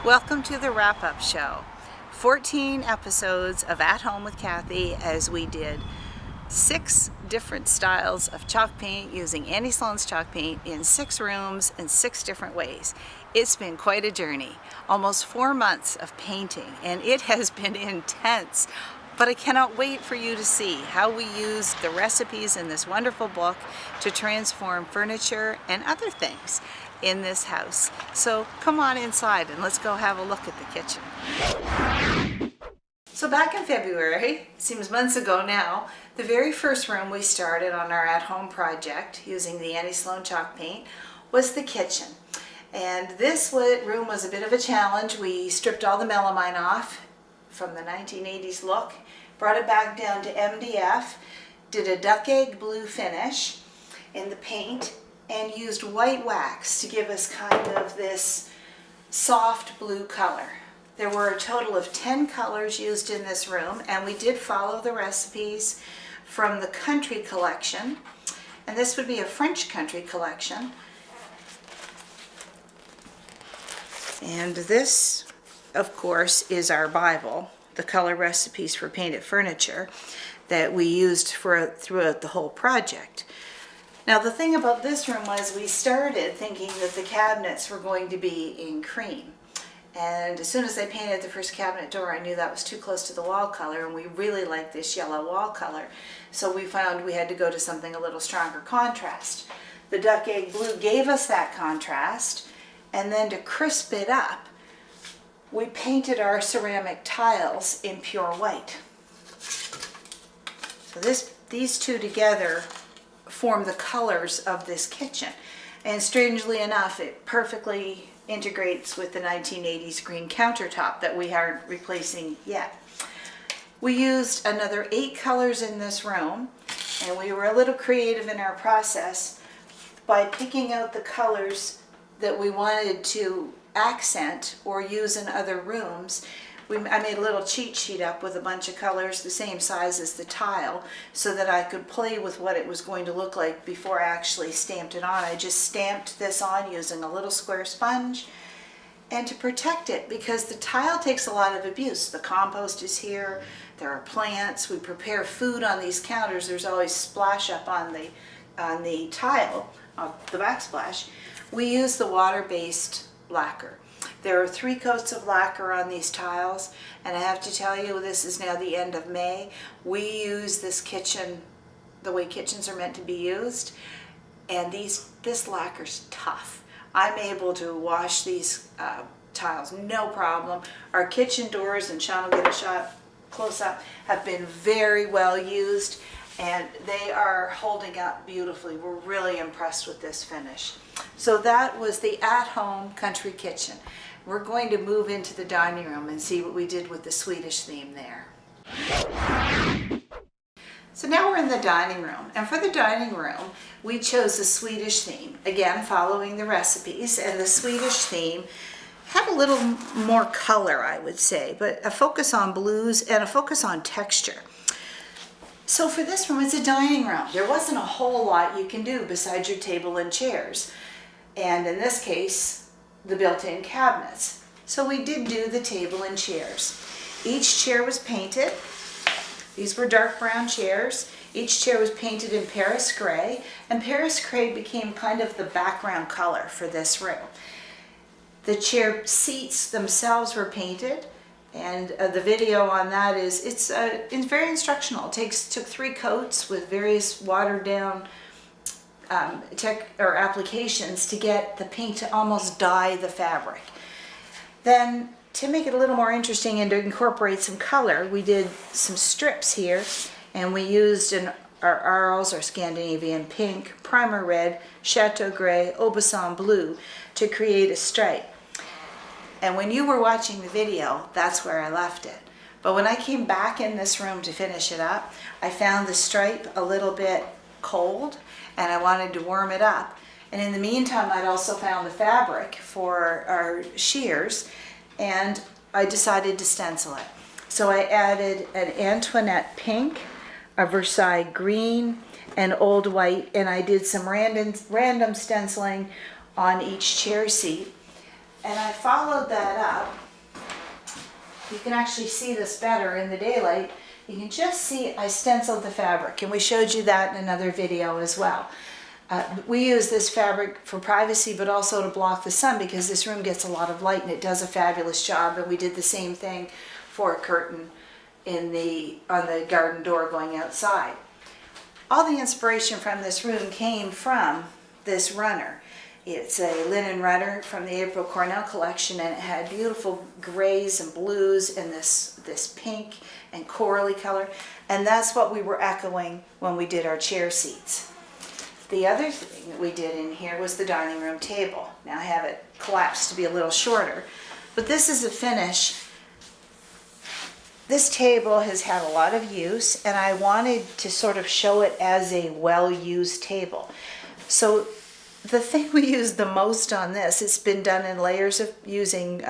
Welcome to the wrap-up show. 14 episodes of At Home with Cathy as we did 6 different styles of chalk paint using Annie Sloan's chalk paint in 6 rooms in 6 different ways. It's been quite a journey, almost 4 months of painting, and it has been intense. But I cannot wait for you to see how we used the recipes in this wonderful book to transform furniture and other things in this house. So come on inside and let's go have a look at the kitchen. So back in February, seems months ago now, the very first room we started on our at-home project using the Annie Sloan chalk paint was the kitchen. And this room was a bit of a challenge. We stripped all the melamine off from the 1980s look, brought it back down to MDF, did a duck egg blue finish in the paint, and used white wax to give us kind of this soft blue color. There were a total of 10 colors used in this room, and we did follow the recipes from the country collection, and this would be a French country collection. And this, of course, is our Bible, the color recipes for painted furniture that we used throughout the whole project. Now the thing about this room was we started thinking that the cabinets were going to be in cream. And as soon as I painted the first cabinet door, I knew that was too close to the wall color, and we really liked this yellow wall color. So we found we had to go to something a little stronger contrast. The duck egg blue gave us that contrast, and then to crisp it up, we painted our ceramic tiles in pure white. So these two together form the colors of this kitchen. And strangely enough, it perfectly integrates with the 1980s green countertop that we aren't replacing yet. We used another 8 colors in this room, and we were a little creative in our process by picking out the colors that we wanted to accent or use in other rooms. I made a little cheat sheet up with a bunch of colors the same size as the tile so that I could play with what it was going to look like before I actually stamped it on. I just stamped this on using a little square sponge, and to protect it, because the tile takes a lot of abuse. The compost is here, there are plants, we prepare food on these counters, there's always splash up on the tile, the backsplash. We use the water-based lacquer. There are 3 coats of lacquer on these tiles, and I have to tell you, this is now the end of May. We use this kitchen the way kitchens are meant to be used, and this lacquer's tough. I'm able to wash these tiles no problem. Our kitchen doors, and Sean will get a shot close up, have been very well used, and they are holding up beautifully. We're really impressed with this finish. So that was the at-home country kitchen. We're going to move into the dining room and see what we did with the Swedish theme there. So now we're in the dining room, and for the dining room we chose the Swedish theme, again following the recipes, and the Swedish theme had a little more color, I would say, but a focus on blues and a focus on texture. So for this room, it's a dining room. There wasn't a whole lot you can do besides your table and chairs, and in this case the built-in cabinets. So we did do the table and chairs. Each chair was painted. These were dark brown chairs. Each chair was painted in Paris gray, and Paris gray became kind of the background color for this room. The chair seats themselves were painted, and the video on that it's very instructional. It took 3 coats with various watered down applications to get the paint to almost dye the fabric. Then, to make it a little more interesting and to incorporate some color, we did some strips here, and we used our Arles, or Scandinavian pink, primer red, chateau gray, Aubusson blue to create a stripe. And when you were watching the video, that's where I left it. But when I came back in this room to finish it up, I found the stripe a little bit cold, and I wanted to warm it up. And in the meantime, I'd also found the fabric for our shears, and I decided to stencil it. So I added an Antoinette pink, a Versailles green, and old white, and I did some random stenciling on each chair seat. And I followed that up. You can actually see this better in the daylight. You can just see I stenciled the fabric, and we showed you that in another video as well. We use this fabric for privacy, but also to block the sun, because this room gets a lot of light and it does a fabulous job. And we did the same thing for a curtain on the garden door going outside. All the inspiration from this room came from this runner. It's a linen runner from the April Cornell collection, and it had beautiful grays and blues and this pink and corally color. And that's what we were echoing when we did our chair seats. The other thing that we did in here was the dining room table. Now I have it collapsed to be a little shorter, but this is a finish. This table has had a lot of use, and I wanted to sort of show it as a well-used table. So the thing we use the most on this, it's been done in layers of using,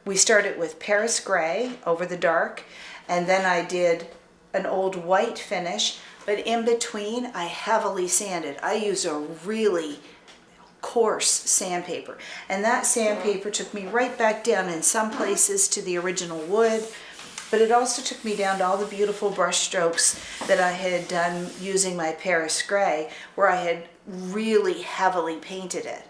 we started with Paris gray over the dark, and then I did an old white finish, but in between I heavily sanded. I use a really coarse sandpaper, and that sandpaper took me right back down in some places to the original wood, but it also took me down to all the beautiful brush strokes that I had done using my Paris gray, where I had really heavily painted it.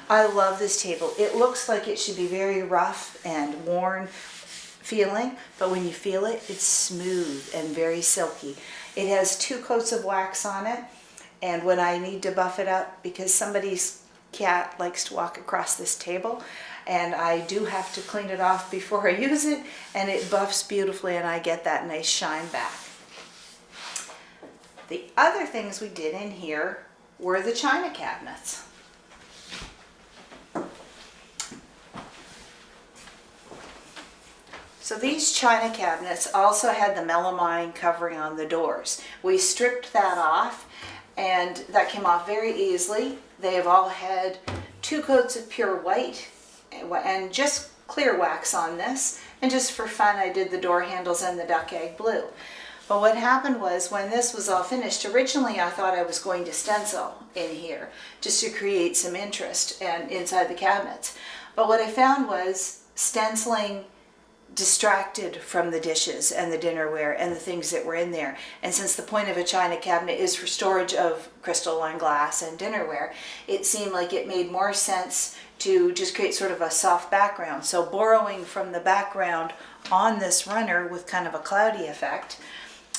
I love this table. It looks like it should be very rough and worn feeling, but when you feel it, it's smooth and very silky. It has 2 coats of wax on it, and when I need to buff it up, because somebody's cat likes to walk across this table, and I do have to clean it off before I use it, and it buffs beautifully and I get that nice shine back. The other things we did in here were the china cabinets. So these china cabinets also had the melamine covering on the doors. We stripped that off, and that came off very easily. They have all had 2 coats of pure white and just clear wax on this, and just for fun I did the door handles and the duck egg blue. But what happened was, when this was all finished, originally I thought I was going to stencil in here just to create some interest and inside the cabinets. But what I found was stenciling distracted from the dishes and the dinnerware and the things that were in there. And since the point of a china cabinet is for storage of crystal and glass and dinnerware, it seemed like it made more sense to just create sort of a soft background. So borrowing from the background on this runner with kind of a cloudy effect,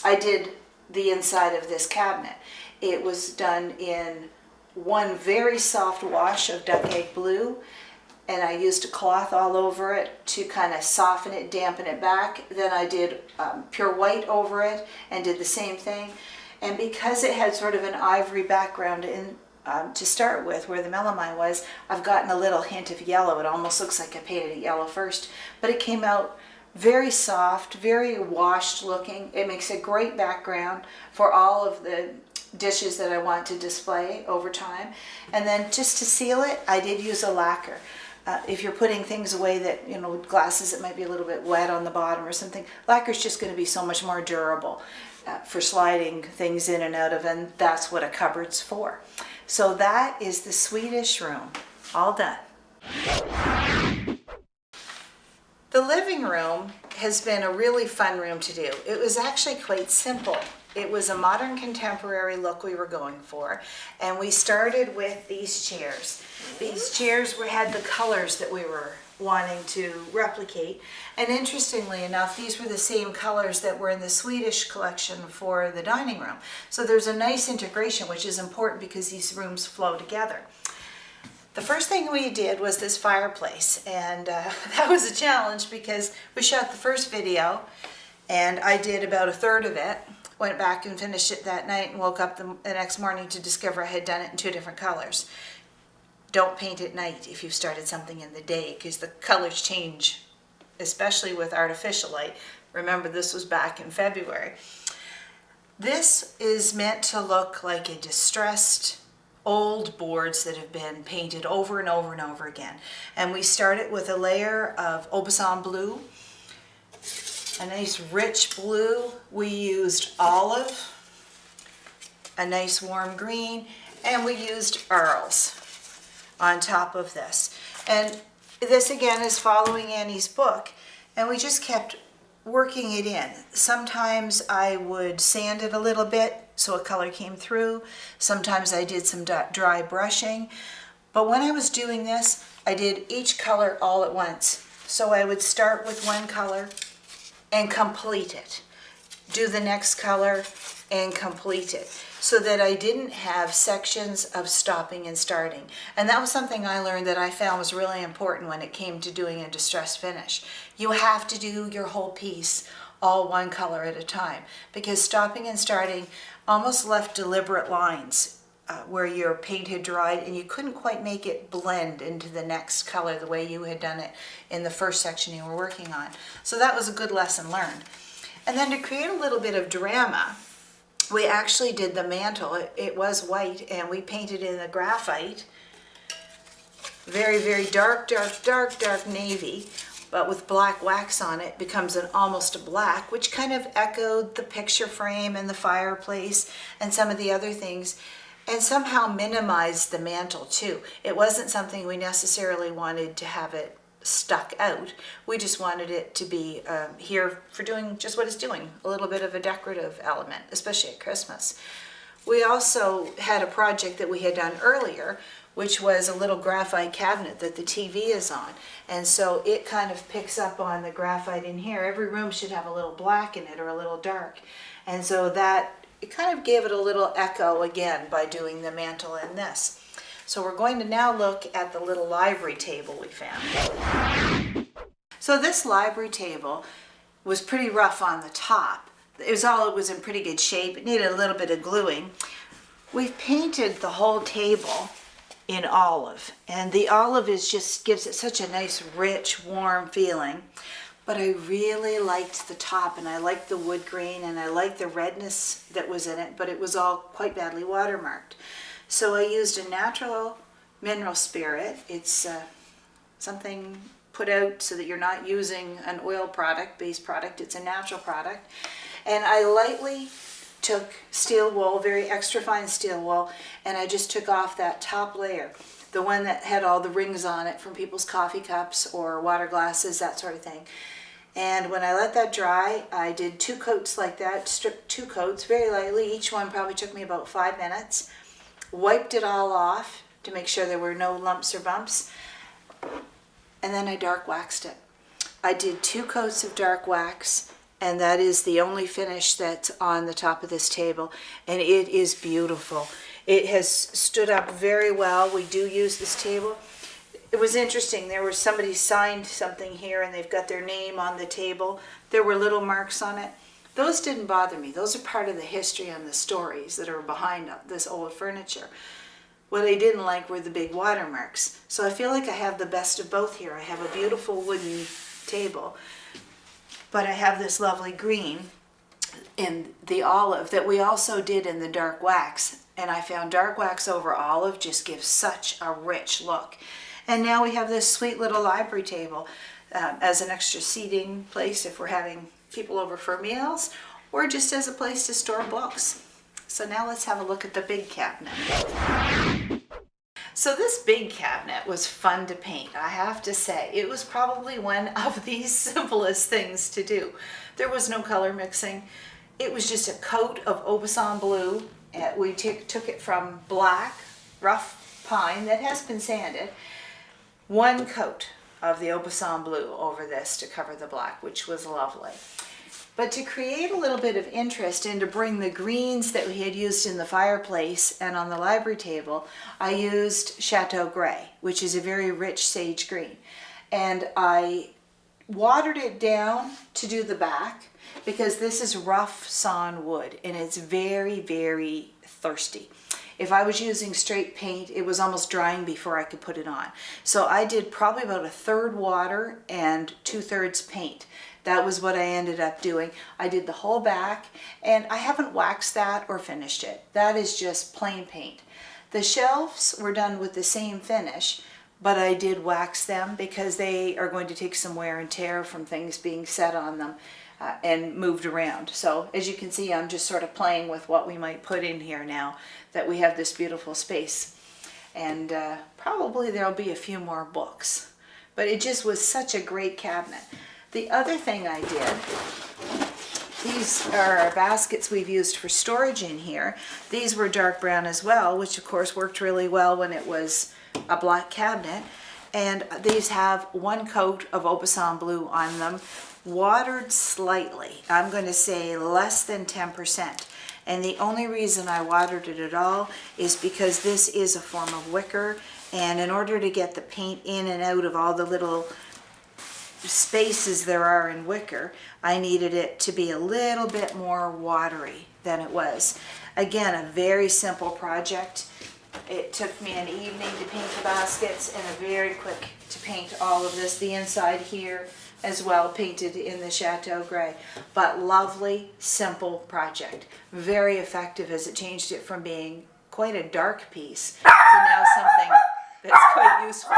I did the inside of this cabinet. It was done in one very soft wash of duck egg blue, and I used a cloth all over it to kind of soften it, dampen it back. Then I did pure white over it and did the same thing. And because it had sort of an ivory background in to start with, where the melamine was, I've gotten a little hint of yellow. It almost looks like I painted it yellow first, but it came out very soft, very washed looking. It makes a great background for all of the dishes that I want to display over time. And then just to seal it, I did use a lacquer. If you're putting things away that, glasses that might be a little bit wet on the bottom or something, lacquer is just going to be so much more durable for sliding things in and out of, and that's what a cupboard's for. So that is the Swedish room, all done. The living room has been a really fun room to do. It was actually quite simple. It was a modern contemporary look we were going for, and we started with these chairs. These chairs had the colors that we were wanting to replicate, and interestingly enough, these were the same colors that were in the Swedish collection for the dining room. So there's a nice integration, which is important because these rooms flow together. The first thing we did was this fireplace, and that was a challenge because we shot the first video and I did about a third of it, went back and finished it that night, and woke up the next morning to discover I had done it in 2 different colors. Don't paint at night if you've started something in the day, because the colors change, especially with artificial light. Remember, this was back in February. This is meant to look like a distressed old boards that have been painted over and over and over again. And we started with a layer of Aubusson blue, a nice rich blue. We used olive, a nice warm green, and we used Arles on top of this. And this again is following Annie's book, and we just kept working it in. Sometimes I would sand it a little bit so a color came through. Sometimes I did some dry brushing. But when I was doing this, I did each color all at once. So I would start with one color and complete it. Do the next color and complete it, so that I didn't have sections of stopping and starting. And that was something I learned that I found was really important when it came to doing a distressed finish. You have to do your whole piece all one color at a time, because stopping and starting almost left deliberate lines where your paint had dried and you couldn't quite make it blend into the next color the way you had done it in the first section you were working on. So that was a good lesson learned. And then to create a little bit of drama, we actually did the mantle. It was white, and we painted in the graphite, very, very dark, dark, dark, dark navy, but with black wax on it, becomes an almost a black, which kind of echoed the picture frame and the fireplace and some of the other things, and somehow minimized the mantle too. It wasn't something we necessarily wanted to have it stuck out. We just wanted it to be here for doing just what it's doing, a little bit of a decorative element, especially at Christmas. We also had a project that we had done earlier, which was a little graphite cabinet that the TV is on. And so it kind of picks up on the graphite in here. Every room should have a little black in it or a little dark. And so that, it kind of gave it a little echo again by doing the mantle in this. So we're going to now look at the little library table we found. So this library table was pretty rough on the top. It was in pretty good shape. It needed a little bit of gluing. We've painted the whole table in olive, and the olive just gives it such a nice, rich, warm feeling. But I really liked the top, and I liked the wood grain, and I liked the redness that was in it, but it was all quite badly watermarked. So I used a natural mineral spirit. It's something put out so that you're not using an oil product, base product. It's a natural product. And I lightly took steel wool, very extra fine steel wool, and I just took off that top layer, the one that had all the rings on it from people's coffee cups or water glasses, that sort of thing. And when I let that dry, I did 2 coats like that, stripped 2 coats very lightly. Each one probably took me about 5 minutes. Wiped it all off to make sure there were no lumps or bumps, and then I dark waxed it. I did 2 coats of dark wax, and that is the only finish that's on the top of this table, and it is beautiful. It has stood up very well. We do use this table. It was interesting. There was somebody signed something here, and they've got their name on the table. There were little marks on it. Those didn't bother me. Those are part of the history and the stories that are behind this old furniture. What I didn't like were the big watermarks. So I feel like I have the best of both here. I have a beautiful wooden table, but I have this lovely green in the olive that we also did in the dark wax. And I found dark wax over olive just gives such a rich look. And now we have this sweet little library table as an extra seating place if we're having people over for meals, or just as a place to store books. So now let's have a look at the big cabinet. So this big cabinet was fun to paint, I have to say. It was probably one of the simplest things to do. There was no color mixing. It was just a coat of Aubusson blue. We took it from black, rough pine that has been sanded. 1 coat of the Aubusson blue over this to cover the black, which was lovely. But to create a little bit of interest and to bring the greens that we had used in the fireplace and on the library table, I used Chateau Gray, which is a very rich sage green. And I watered it down to do the back because this is rough sawn wood and it's very, very thirsty. If I was using straight paint, it was almost drying before I could put it on. So I did probably about 1/3 water and 2/3 paint. That was what I ended up doing. I did the whole back, and I haven't waxed that or finished it. That is just plain paint. The shelves were done with the same finish, but I did wax them because they are going to take some wear and tear from things being set on them and moved around. So as you can see, I'm just sort of playing with what we might put in here now that we have this beautiful space. And probably there'll be a few more books. but it just was such a great cabinet. The other thing I did, these are our baskets we've used for storage in here. These were dark brown as well, which of course worked really well when it was a black cabinet. And these have one coat of Opusson blue on them, watered slightly. I'm going to say less than 10%. And the only reason I watered it at all is because this is a form of wicker, and in order to get the paint in and out of all the little spaces there are in wicker, I needed it to be a little bit more watery than it was. Again, a very simple project. It took me an evening to paint the baskets and a very quick to paint all of this. The inside here as well, painted in the Chateau Gray. But lovely, simple project. Very effective as it changed it from being quite a dark piece to now something that's quite useful.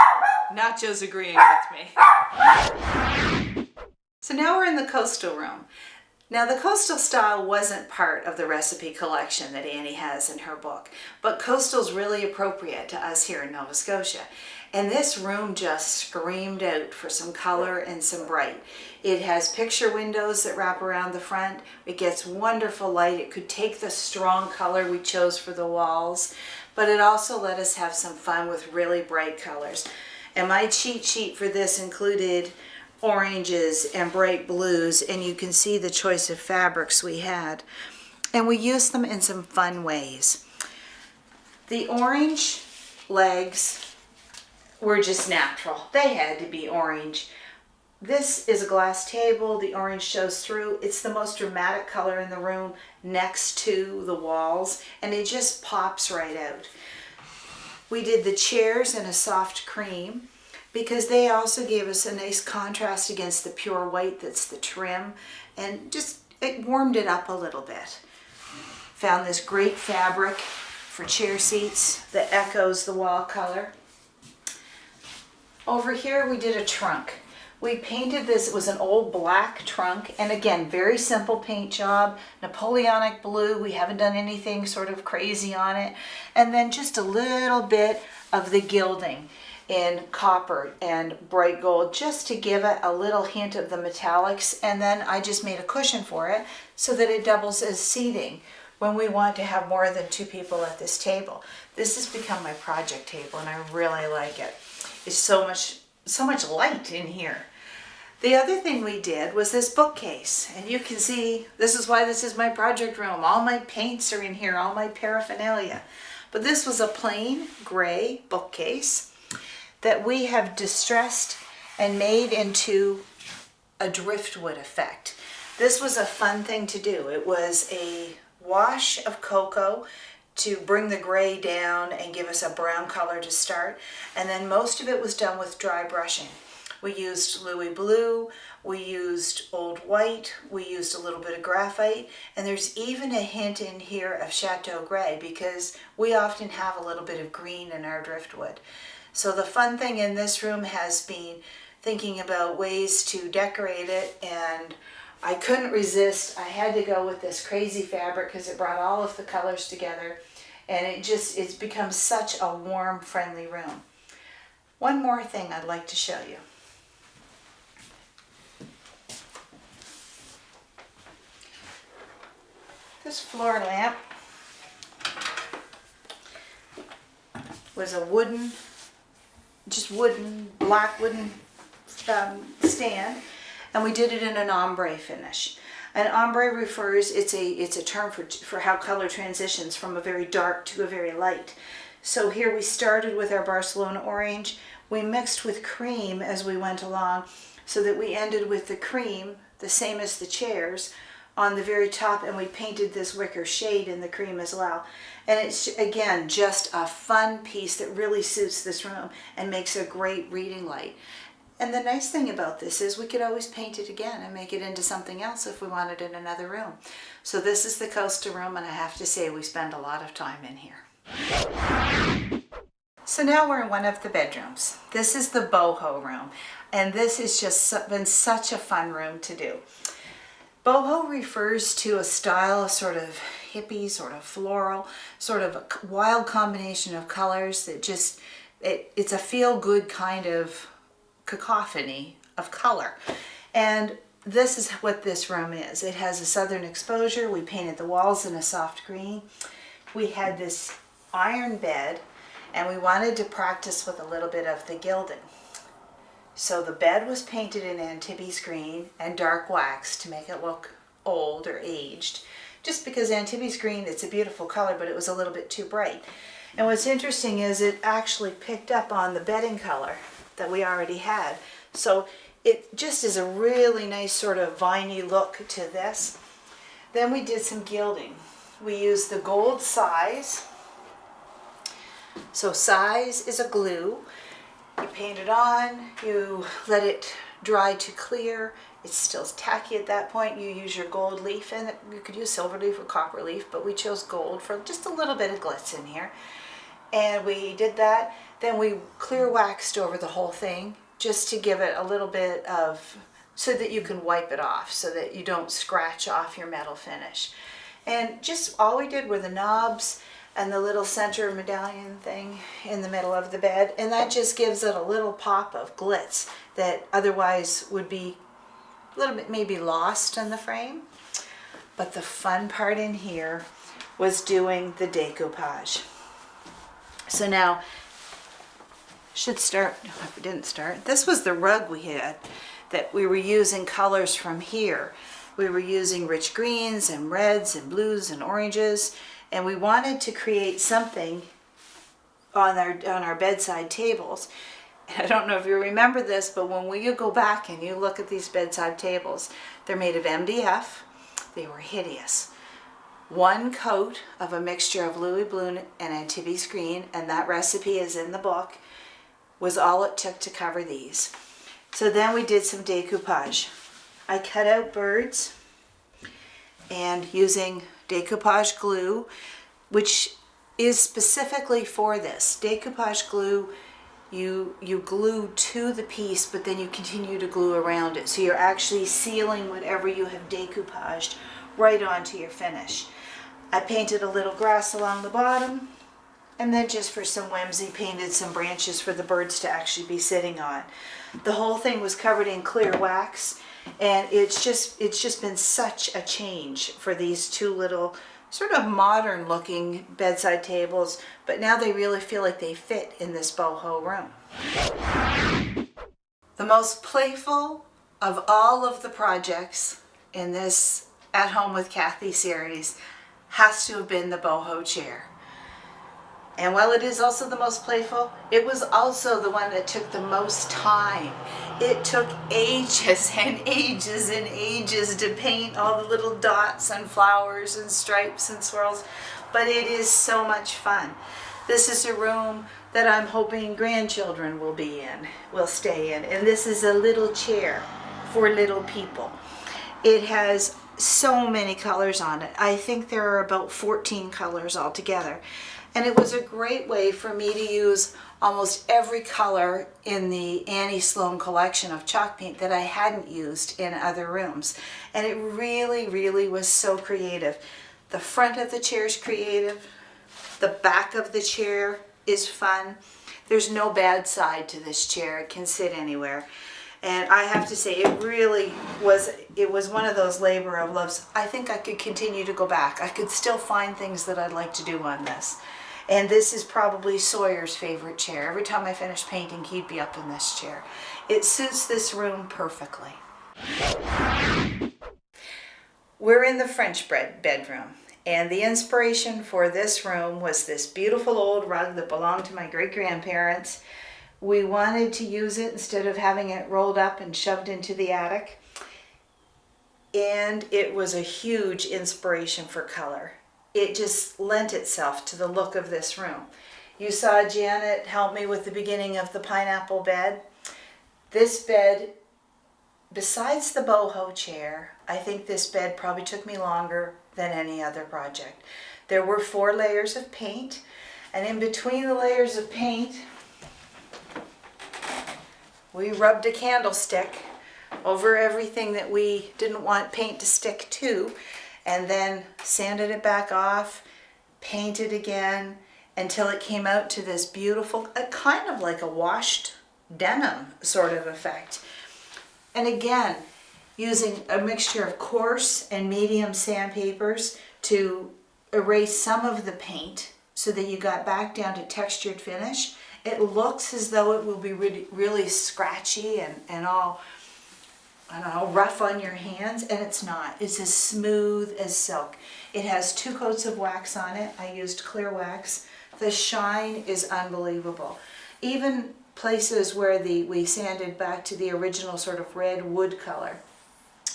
Nacho's agreeing with me. So now we're in the coastal room. Now the coastal style wasn't part of the recipe collection that Annie has in her book, but coastal's really appropriate to us here in Nova Scotia. And this room just screamed out for some color and some bright. It has picture windows that wrap around the front. It gets wonderful light. It could take the strong color we chose for the walls, but it also let us have some fun with really bright colors. And my cheat sheet for this included oranges and bright blues, and you can see the choice of fabrics we had. And we used them in some fun ways. The orange legs were just natural. They had to be orange. This is a glass table. The orange shows through. It's the most dramatic color in the room next to the walls, and it just pops right out. We did the chairs in a soft cream, because they also gave us a nice contrast against the pure white that's the trim, and just it warmed it up a little bit. Found this great fabric for chair seats that echoes the wall color. Over here we did a trunk. We painted this, it was an old black trunk, and again, very simple paint job, Napoleonic blue. We haven't done anything sort of crazy on it. And then just a little bit of the gilding in copper and bright gold, just to give it a little hint of the metallics. And then I just made a cushion for it so that it doubles as seating when we want to have more than 2 people at this table. This has become my project table, and I really like it. It's so much light in here. The other thing we did was this bookcase, and you can see this is why this is my project room. All my paints are in here, all my paraphernalia. But this was a plain gray bookcase that we have distressed and made into a driftwood effect. This was a fun thing to do. It was a wash of cocoa to bring the gray down and give us a brown color to start, and then most of it was done with dry brushing. We used Louis Blue, we used Old White, we used a little bit of graphite, and there's even a hint in here of Chateau Gray because we often have a little bit of green in our driftwood. So the fun thing in this room has been thinking about ways to decorate it, and I couldn't resist. I had to go with this crazy fabric because it brought all of the colors together, and it's become such a warm, friendly room. One more thing I'd like to show you. This floor lamp was a black wooden stand, and we did it in an ombre finish. An ombre refers, it's a term for how color transitions from a very dark to a very light. So here we started with our Barcelona orange, we mixed with cream as we went along, so that we ended with the cream, the same as the chairs, on the very top, and we painted this wicker shade in the cream as well. And it's, again, just a fun piece that really suits this room and makes a great reading light. And the nice thing about this is we could always paint it again and make it into something else if we wanted in another room. So this is the coastal room, and I have to say we spend a lot of time in here. So now we're in one of the bedrooms. This is the Boho Room, and this has just been such a fun room to do. Boho refers to a style, sort of hippie, sort of floral, sort of a wild combination of colors that just, it's a feel-good kind of cacophony of color. And this is what this room is. It has a southern exposure. We painted the walls in a soft green. We had this iron bed, and we wanted to practice with a little bit of the gilding. So the bed was painted in Antibes green and dark wax to make it look old or aged. Just because Antibes green, it's a beautiful color, but it was a little bit too bright. And what's interesting is it actually picked up on the bedding color that we already had. So it just is a really nice sort of viney look to this. Then we did some gilding. We used the gold size. So size is a glue. You paint it on, you let it dry to clear. It's still tacky at that point. You use your gold leaf, and you could use silver leaf or copper leaf, but we chose gold for just a little bit of glitz in here. And we did that. Then we clear waxed over the whole thing just to give it a little bit of, so that you can wipe it off, so that you don't scratch off your metal finish. And just all we did were the knobs and the little center medallion thing in the middle of the bed, and that just gives it a little pop of glitz that otherwise would be a little bit maybe lost in the frame. But the fun part in here was doing the decoupage. So now, should start, if we didn't start, this was the rug we had that we were using colors from here. We were using rich greens and reds and blues and oranges, and we wanted to create something on our bedside tables. And I don't know if you remember this, but when you go back and you look at these bedside tables, they're made of MDF. They were hideous. One coat of a mixture of Louis Blue and Antibes green, and that recipe is in the book, was all it took to cover these. So then we did some decoupage. I cut out birds, and using decoupage glue, which is specifically for this. Decoupage glue, you glue to the piece, but then you continue to glue around it. So you're actually sealing whatever you have decoupaged right onto your finish. I painted a little grass along the bottom, and then just for some whimsy painted some branches for the birds to actually be sitting on. The whole thing was covered in clear wax, and it's just been such a change for these two little sort of modern looking bedside tables, but now they really feel like they fit in this boho room. The most playful of all of the projects in this At Home with Cathy series has to have been the boho chair. And while it is also the most playful, it was also the one that took the most time. It took ages and ages and ages to paint all the little dots and flowers and stripes and swirls, but it is so much fun. This is a room that I'm hoping grandchildren will stay in, and this is a little chair for little people. It has so many colors on it. I think there are about 14 colors altogether. And it was a great way for me to use almost every color in the Annie Sloan collection of chalk paint that I hadn't used in other rooms. And it really, really was so creative. The front of the chair is creative. The back of the chair is fun. There's no bad side to this chair. It can sit anywhere. And I have to say, it was one of those labor of loves. I think I could continue to go back. I could still find things that I'd like to do on this. And this is probably Sawyer's favorite chair. Every time I finish painting, he'd be up in this chair. It suits this room perfectly. We're in the French bedroom, and the inspiration for this room was this beautiful old rug that belonged to my great-grandparents. We wanted to use it instead of having it rolled up and shoved into the attic. And it was a huge inspiration for color. It just lent itself to the look of this room. You saw Janet help me with the beginning of the pineapple bed. This bed, besides the boho chair, I think this bed probably took me longer than any other project. There were 4 layers of paint, and in between the layers of paint, we rubbed a candlestick over everything that we didn't want paint to stick to, and then sanded it back off, painted again, until it came out to this beautiful, kind of like a washed denim sort of effect. And again, using a mixture of coarse and medium sandpapers to erase some of the paint so that you got back down to textured finish. It looks as though it will be really scratchy and all, I don't know, rough on your hands, and it's not. It's as smooth as silk. It has 2 coats of wax on it. I used clear wax. The shine is unbelievable. Even places where we sanded back to the original sort of red wood color,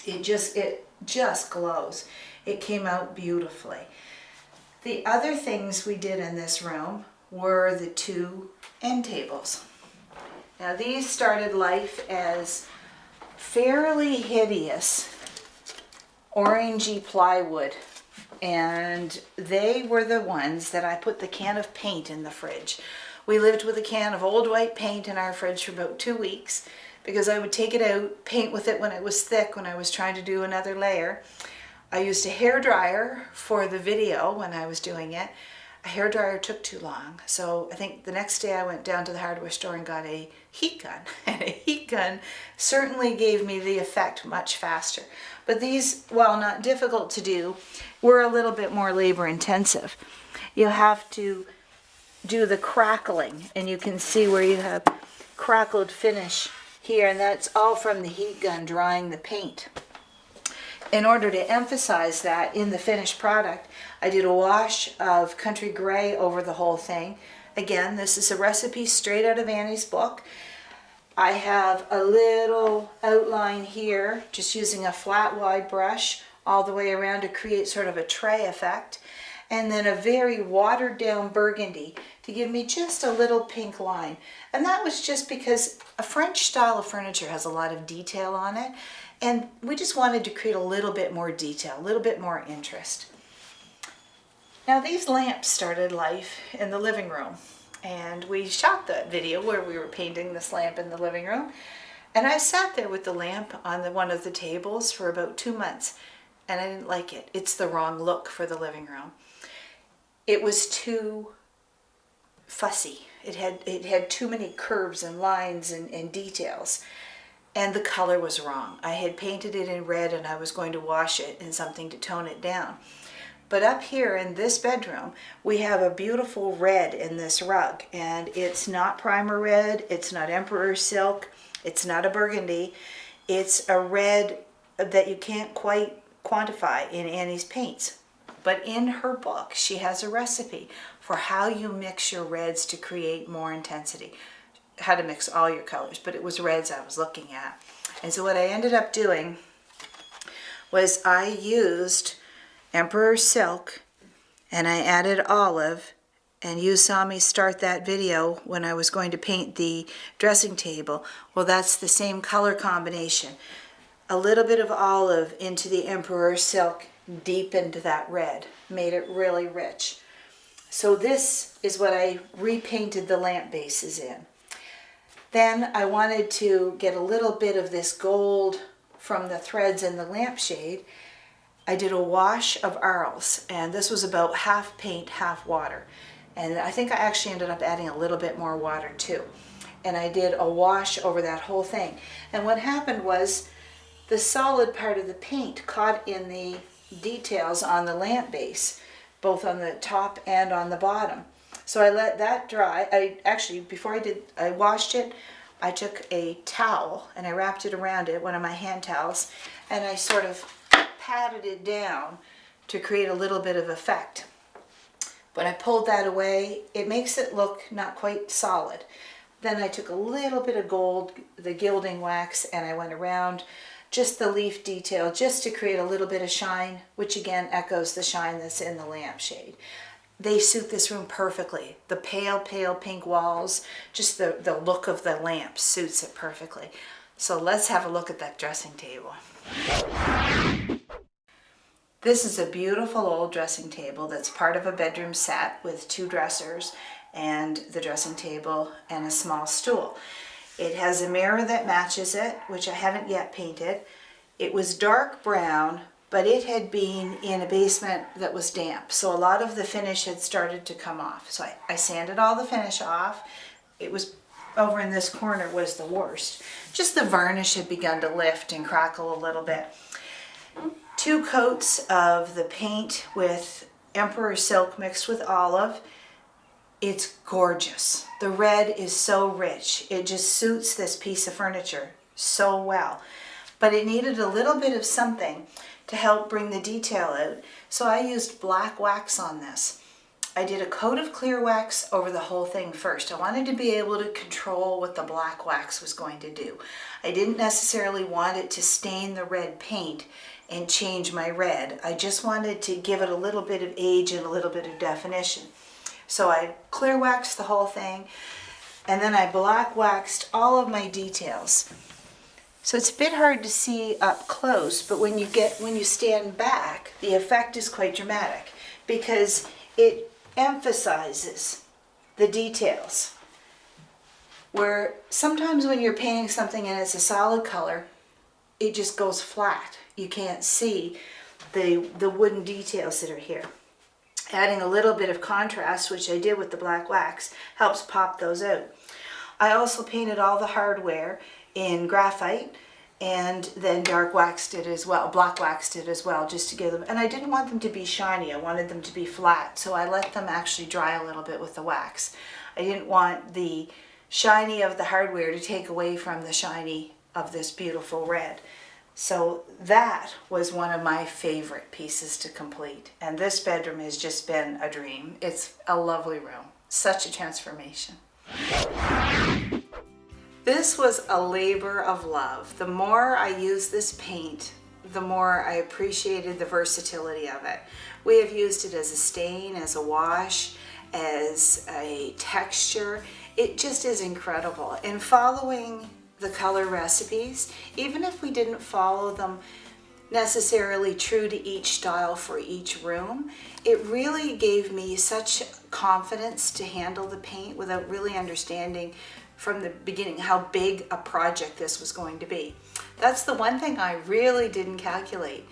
it just glows. It came out beautifully. The other things we did in this room were the 2 end tables. Now these started life as fairly hideous orangey plywood, and they were the ones that I put the can of paint in the fridge. We lived with a can of old white paint in our fridge for about 2 weeks because I would take it out, paint with it when it was thick, when I was trying to do another layer. I used a hairdryer for the video when I was doing it. A hairdryer took too long, so I think the next day I went down to the hardware store and got a heat gun. And a heat gun certainly gave me the effect much faster. But these, while not difficult to do, were a little bit more labor intensive. You have to do the crackling, and you can see where you have crackled finish here, and that's all from the heat gun drying the paint. In order to emphasize that in the finished product, I did a wash of country gray over the whole thing. Again, this is a recipe straight out of Annie's book. I have a little outline here, just using a flat wide brush all the way around to create sort of a tray effect. And then a very watered down burgundy to give me just a little pink line. And that was just because a French style of furniture has a lot of detail on it. And we just wanted to create a little bit more detail, a little bit more interest. Now these lamps started life in the living room. And we shot that video where we were painting this lamp in the living room. And I sat there with the lamp on one of the tables for about 2 months. And I didn't like it. It's the wrong look for the living room. It was too fussy. It had too many curves and lines and details. And the color was wrong. I had painted it in red and I was going to wash it in something to tone it down. But up here in this bedroom, we have a beautiful red in this rug. And it's not primer red, it's not emperor silk, it's not a burgundy. It's a red that you can't quite quantify in Annie's paints. But in her book, she has a recipe for how you mix your reds to create more intensity. How to mix all your colors, but it was reds I was looking at. And so what I ended up doing was I used Emperor Silk and I added olive, and you saw me start that video when I was going to paint the dressing table. Well, that's the same color combination. A little bit of olive into the Emperor Silk deepened that red, made it really rich. So this is what I repainted the lamp bases in. Then I wanted to get a little bit of this gold from the threads in the lampshade. I did a wash of Arles, and this was about half paint, half water. And I think I actually ended up adding a little bit more water too. And I did a wash over that whole thing. And what happened was the solid part of the paint caught in the details on the lamp base, both on the top and on the bottom. So I let that dry. Before I washed it, I took a towel and I wrapped it around it, one of my hand towels, and I sort of patted it down to create a little bit of effect. When I pulled that away, it makes it look not quite solid. Then I took a little bit of gold, the gilding wax, and I went around just the leaf detail, just to create a little bit of shine, which again echoes the shine that's in the lampshade. They suit this room perfectly. The pale, pale pink walls, just the look of the lamp suits it perfectly. So let's have a look at that dressing table. This is a beautiful old dressing table that's part of a bedroom set with 2 dressers and the dressing table and a small stool. It has a mirror that matches it, which I haven't yet painted. It was dark brown, but it had been in a basement that was damp, so a lot of the finish had started to come off. So I sanded all the finish off. It was over in this corner was the worst. Just the varnish had begun to lift and crackle a little bit. 2 coats of the paint with Emperor Silk mixed with olive. It's gorgeous. The red is so rich. It just suits this piece of furniture so well. But it needed a little bit of something to help bring the detail out. So I used black wax on this. I did a coat of clear wax over the whole thing first. I wanted to be able to control what the black wax was going to do. I didn't necessarily want it to stain the red paint and change my red. I just wanted to give it a little bit of age and a little bit of definition. So I clear waxed the whole thing, and then I black waxed all of my details. So it's a bit hard to see up close, but when you stand back, the effect is quite dramatic because it emphasizes the details. Where sometimes when you're painting something and it's a solid color, it just goes flat. You can't see the wooden details that are here. Adding a little bit of contrast, which I did with the black wax, helps pop those out. I also painted all the hardware in graphite and then dark waxed it as well, black waxed it as well, just to give them, and I didn't want them to be shiny, I wanted them to be flat, so I let them actually dry a little bit with the wax. I didn't want the shiny of the hardware to take away from the shiny of this beautiful red. So that was one of my favorite pieces to complete, and this bedroom has just been a dream. It's a lovely room, such a transformation. This was a labor of love. The more I used this paint, the more I appreciated the versatility of it. We have used it as a stain, as a wash, as a texture. It just is incredible. And following the color recipes, even if we didn't follow them necessarily true to each style for each room, it really gave me such confidence to handle the paint without really understanding from the beginning how big a project this was going to be. That's the one thing I really didn't calculate.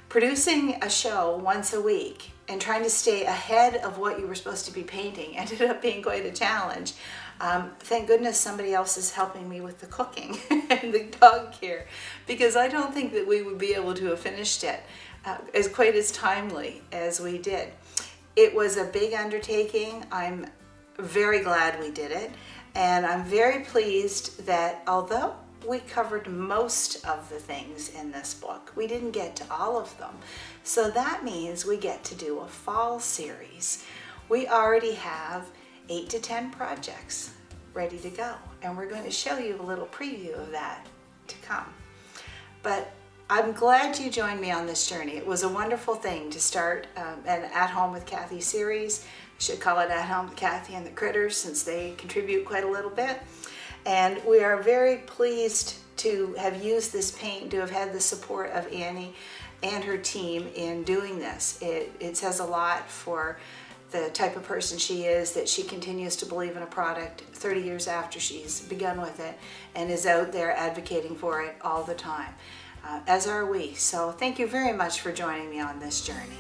Producing a show once a week and trying to stay ahead of what you were supposed to be painting ended up being quite a challenge. Thank goodness somebody else is helping me with the cooking and the dog care, because I don't think that we would be able to have finished it as quite as timely as we did. It was a big undertaking. I'm very glad we did it, and I'm very pleased that although we covered most of the things in this book, we didn't get to all of them. So that means we get to do a fall series. We already have 8 to 10 projects ready to go, and we're going to show you a little preview of that to come. But I'm glad you joined me on this journey. It was a wonderful thing to start an At Home with Cathy series. We should call it At Home with Cathy and the Critters, since they contribute quite a little bit. And we are very pleased to have used this paint, to have had the support of Annie and her team in doing this. It says a lot for the type of person she is, that she continues to believe in a product 30 years after she's begun with it and is out there advocating for it all the time, as are we. So thank you very much for joining me on this journey.